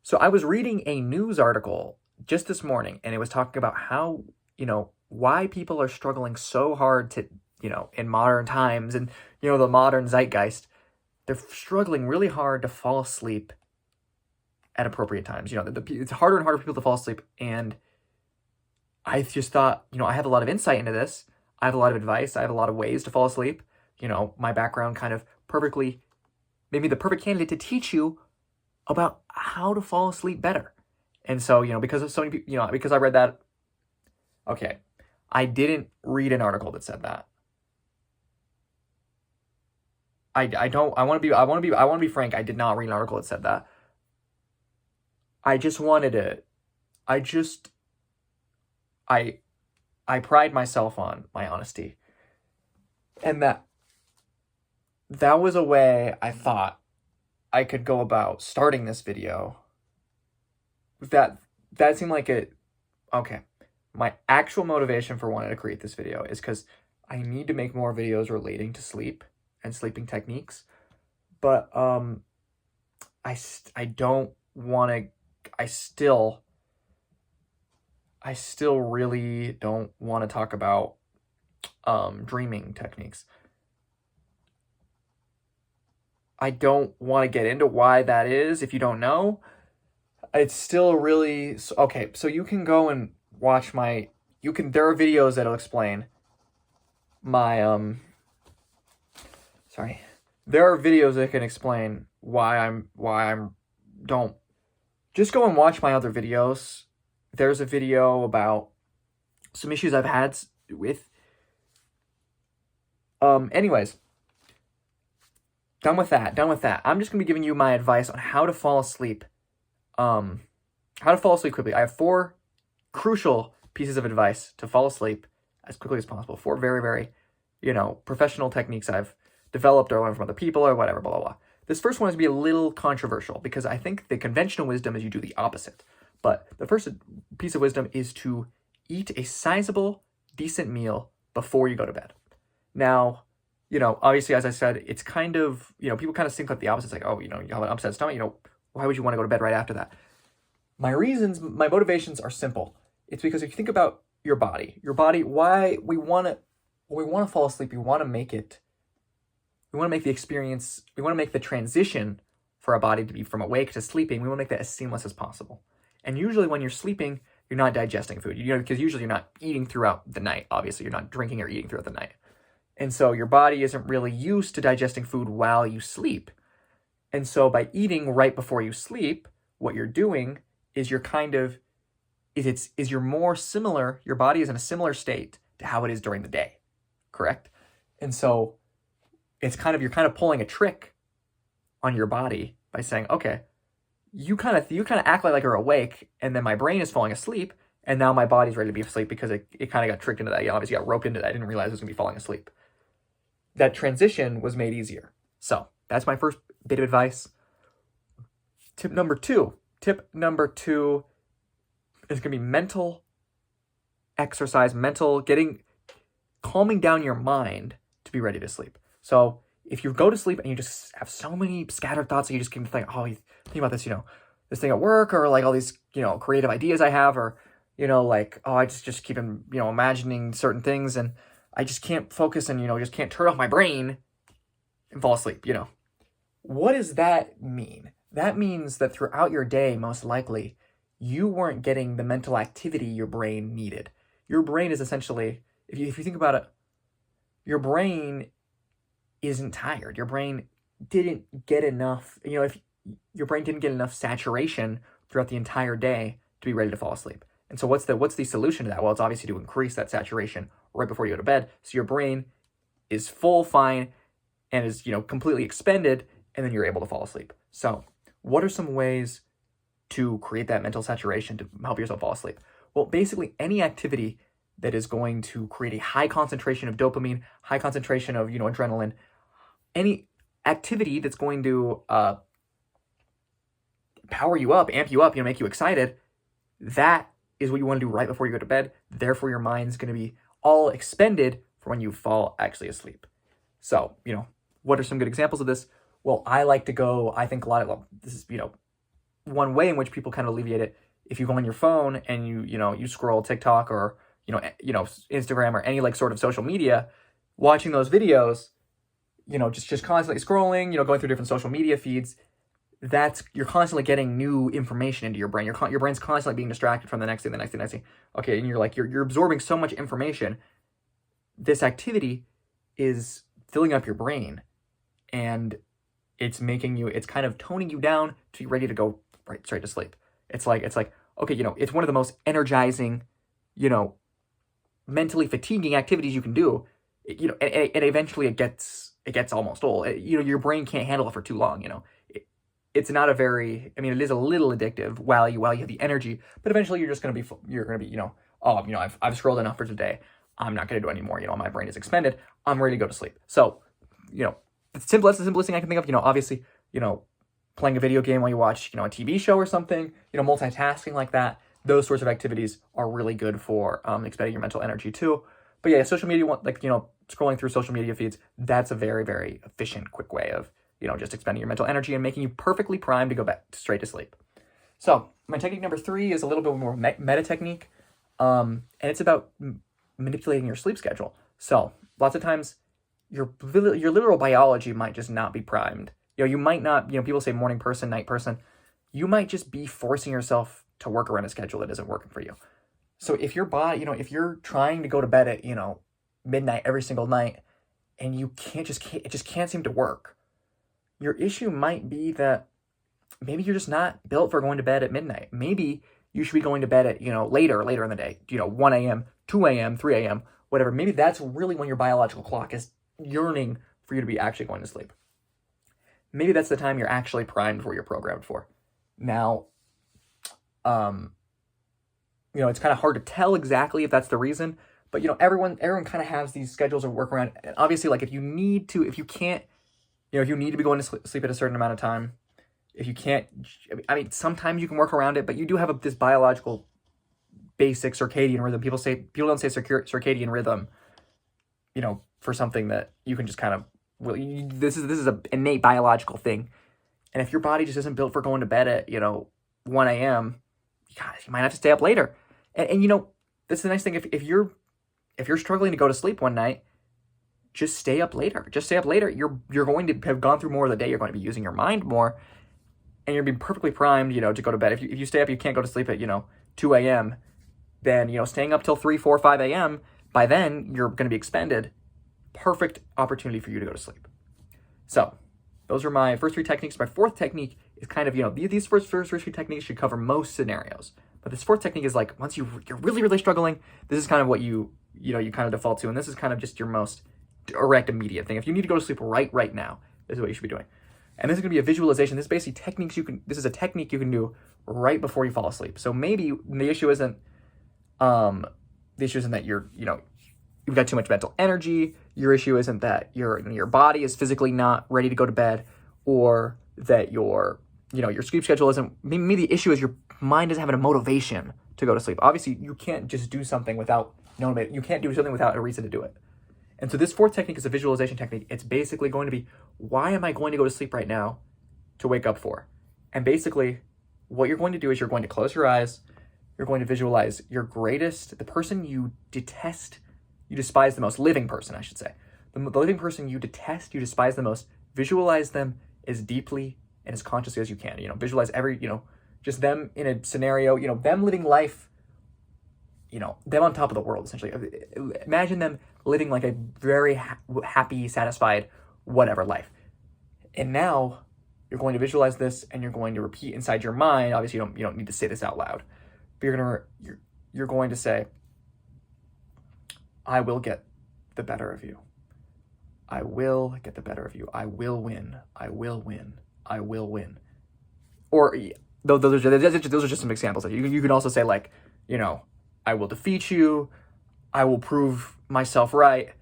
So I was reading a news article just this morning, and it was talking about how, why people are struggling so hard to, in modern times and, the modern zeitgeist, they're struggling really hard to fall asleep at appropriate times. It's harder and harder for people to fall asleep. And I just thought, I have a lot of insight into this. I have a lot of advice. I have a lot of ways to fall asleep. My background kind of perfectly made me the perfect candidate to teach you about how to fall asleep better. And so, because of so many people, because I read that, okay, I didn't read an article that said that. I want to be frank. I did not read an article that said that. I just wanted to, I, I pride myself on my honesty. And that was a way I thought I could go about starting this video. That seemed like it. Okay, my actual motivation for wanting to create this video is because I need to make more videos relating to sleep and sleeping techniques. But I don't want to. I still really don't want to talk about dreaming techniques. I don't want to get into why that is if you don't know. It's still really okay. So you can go and watch there are videos that'll explain my sorry. There are videos that can explain why I'm don't just go and watch my other videos. There's a video about some issues I've had with anyways. Done with that. I'm just going to be giving you my advice on how to fall asleep. How to fall asleep quickly. I have 4 crucial pieces of advice to fall asleep as quickly as possible. 4 very, very, professional techniques I've developed or learned from other people or whatever, blah, blah, blah. This first one is to be a little controversial because I think the conventional wisdom is you do the opposite. But the first piece of wisdom is to eat a sizable, decent meal before you go to bed. Now, obviously, as I said, it's kind of, people kind of think like the opposite. It's like, oh, you have an upset stomach, why would you want to go to bed right after that? My motivations are simple. It's because if you think about your body, why we want to fall asleep, we want to make the transition for our body to be from awake to sleeping. We want to make that as seamless as possible. And usually when you're sleeping, you're not digesting food, because usually you're not eating throughout the night. Obviously, you're not drinking or eating throughout the night. And so your body isn't really used to digesting food while you sleep. And so by eating right before you sleep, what you're doing is your body is in a similar state to how it is during the day. Correct? And so you're kind of pulling a trick on your body by saying, okay, you kind of act like you're awake, and then my brain is falling asleep, and now my body's ready to be asleep because it kind of got tricked into that. Obviously got roped into that. I didn't realize it was going to be falling asleep. That transition was made easier. So that's my first bit of advice. Tip number two is going to be mental exercise, calming down your mind to be ready to sleep. So if you go to sleep and you just have so many scattered thoughts that you just keep thinking, oh, you think about this, this thing at work, or like all these, creative ideas I have, or, like, oh, I just keep, imagining certain things, and I just can't focus and, just can't turn off my brain and fall asleep, What does that mean? That means that throughout your day, most likely, you weren't getting the mental activity your brain needed. Your brain is essentially, if you think about it, your brain isn't tired. Your brain didn't get enough, if your brain didn't get enough saturation throughout the entire day to be ready to fall asleep. And so what's the solution to that? Well, it's obviously to increase that saturation right before you go to bed, so your brain is full, fine, and is, completely expended, and then you're able to fall asleep. So what are some ways to create that mental saturation to help yourself fall asleep? Well, basically any activity that is going to create a high concentration of dopamine, high concentration of, adrenaline, any activity that's going to power you up, amp you up, make you excited, that is what you want to do right before you go to bed. Therefore, your mind's going to be all expended for when you fall actually asleep. So, what are some good examples of this? Well, I think a lot of this is, one way in which people kind of alleviate it. If you go on your phone and you scroll TikTok or Instagram or any like sort of social media, watching those videos, just constantly scrolling, going through different social media feeds, you're constantly getting new information into your brain. Your brain's constantly being distracted from the next thing. Okay, and you're absorbing so much information. This activity is filling up your brain, and it's kind of toning you down to be ready to go right straight to sleep. It's like okay, it's one of the most energizing, mentally fatiguing activities you can do. And eventually it gets almost old. Your brain can't handle it for too long. It's not it is a little addictive while you have the energy, but eventually you're going to be, I've scrolled enough for today. I'm not going to do it anymore. My brain is expended. I'm ready to go to sleep. So, that's the simplest thing I can think of. Obviously, playing a video game while you watch, a TV show or something, multitasking like that. Those sorts of activities are really good for expending your mental energy too. But yeah, social media, scrolling through social media feeds, that's a very, very efficient, quick way of, just expending your mental energy and making you perfectly primed to go back straight to sleep. So my technique number 3 is a little bit more meta technique. And it's about manipulating your sleep schedule. So lots of times your literal biology might just not be primed. You might not, people say morning person, night person. You might just be forcing yourself to work around a schedule that isn't working for you. So if your body, if you're trying to go to bed at, midnight every single night and it just can't seem to work, your issue might be that maybe you're just not built for going to bed at midnight. Maybe you should be going to bed at, later in the day, 1 a.m., 2 a.m., 3 a.m., whatever. Maybe that's really when your biological clock is yearning for you to be actually going to sleep. Maybe that's the time you're actually primed for what you're programmed for. Now, it's kind of hard to tell exactly if that's the reason, but everyone kind of has these schedules or work around. And obviously, like if you need to be going to sleep at a certain amount of time, if you can't, sometimes you can work around it, but you do have this biological basic circadian rhythm. People don't say circadian rhythm, for something that you can just kind of, this is an innate biological thing. And if your body just isn't built for going to bed at, 1 a.m., you might have to stay up later. And this is the nice thing. If you're struggling to go to sleep one night, just stay up later. You're going to have gone through more of the day. You're going to be using your mind more, and you're being perfectly primed, to go to bed. If you stay up, you can't go to sleep at, 2 a.m., then, staying up till 3, 4, 5 a.m., by then you're going to be expended. Perfect opportunity for you to go to sleep. So those are my first 3 techniques. My 4th technique is kind of, these first 3 techniques should cover most scenarios. But this 4th technique is like, once you're really, really struggling, this is kind of what you kind of default to. And this is kind of just your most direct, immediate thing. If you need to go to sleep right now, this is what you should be doing. And this is going to be a visualization. This is basically this is a technique you can do right before you fall asleep. So maybe the issue isn't that you've got too much mental energy. Your issue isn't that your body is physically not ready to go to bed, or that your sleep schedule isn't. Maybe the issue is your mind isn't having a motivation to go to sleep. Obviously, you can't just do something without you can't do something without a reason to do it. And so this 4th technique is a visualization technique. It's basically going to be, why am I going to go to sleep right now to wake up for? And basically, what you're going to do is you're going to close your eyes. You're going to visualize the person you detest, you despise the most, living person, I should say. The living person you detest, you despise the most, visualize them as deeply and as consciously as you can. Visualize just them in a scenario, them living life, them on top of the world, essentially. Imagine them living like a very happy, satisfied, whatever life. And now you're going to visualize this, and you're going to repeat inside your mind. Obviously, you don't need to say this out loud, but you're going to say, I will get the better of you. I will get the better of you. I will win. I will win. I will win. Or those are just some examples. You can also say, like, I will defeat you. I will prove myself right.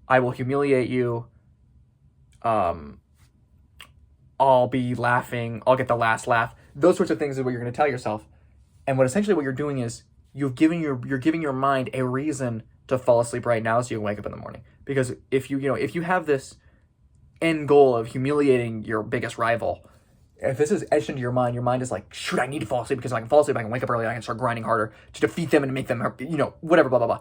I will humiliate you. I'll be laughing. I'll get the last laugh. Those sorts of things is what you're going to tell yourself. And what you're doing is you're giving your mind a reason to fall asleep right now, so you can wake up in the morning. Because if you have this end goal of humiliating your biggest rival, if this is etched into your mind is like, shoot, I need to fall asleep because if I can fall asleep, I can wake up early and I can start grinding harder to defeat them and make them, whatever, blah, blah, blah.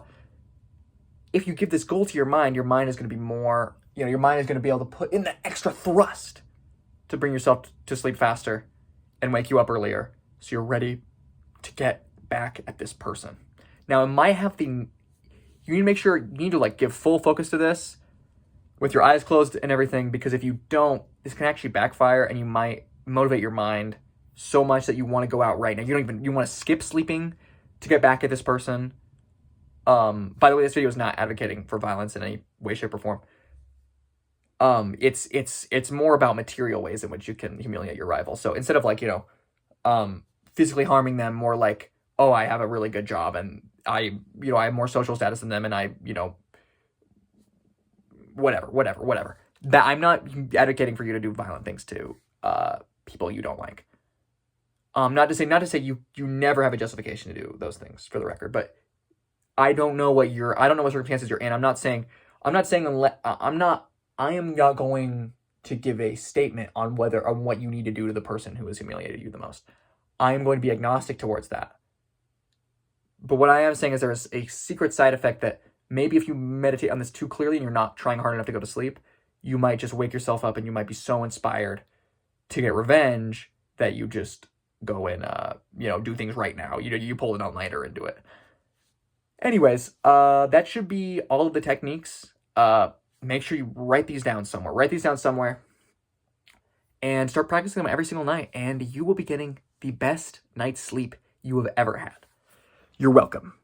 If you give this goal to your mind is going to be more, your mind is going to be able to put in the extra thrust to bring yourself to sleep faster and wake you up earlier so you're ready to get back at this person. Now, it might have you need to make sure, you need to like give full focus to this with your eyes closed and everything, because if you don't, this can actually backfire and you might motivate your mind so much that you want to go out right now. You want to skip sleeping to get back at this person. By the way, this video is not advocating for violence in any way, shape, or form. It's more about material ways in which you can humiliate your rival. So instead of like, physically harming them, more like, oh, I have a really good job and I have more social status than them and I, whatever. That I'm not advocating for you to do violent things to people you don't like. Not to say you never have a justification to do those things, for the record, but I don't know what circumstances you're in. I am not going to give a statement on what you need to do to the person who has humiliated you the most. I am going to be agnostic towards that. But what I am saying is there's a secret side effect that maybe if you meditate on this too clearly and you're not trying hard enough to go to sleep, you might just wake yourself up and you might be so inspired to get revenge that you just go and, do things right now. You pull an all-nighter and do it. Anyways, that should be all of the techniques. Make sure you write these down somewhere. And start practicing them every single night. And you will be getting the best night's sleep you have ever had. You're welcome.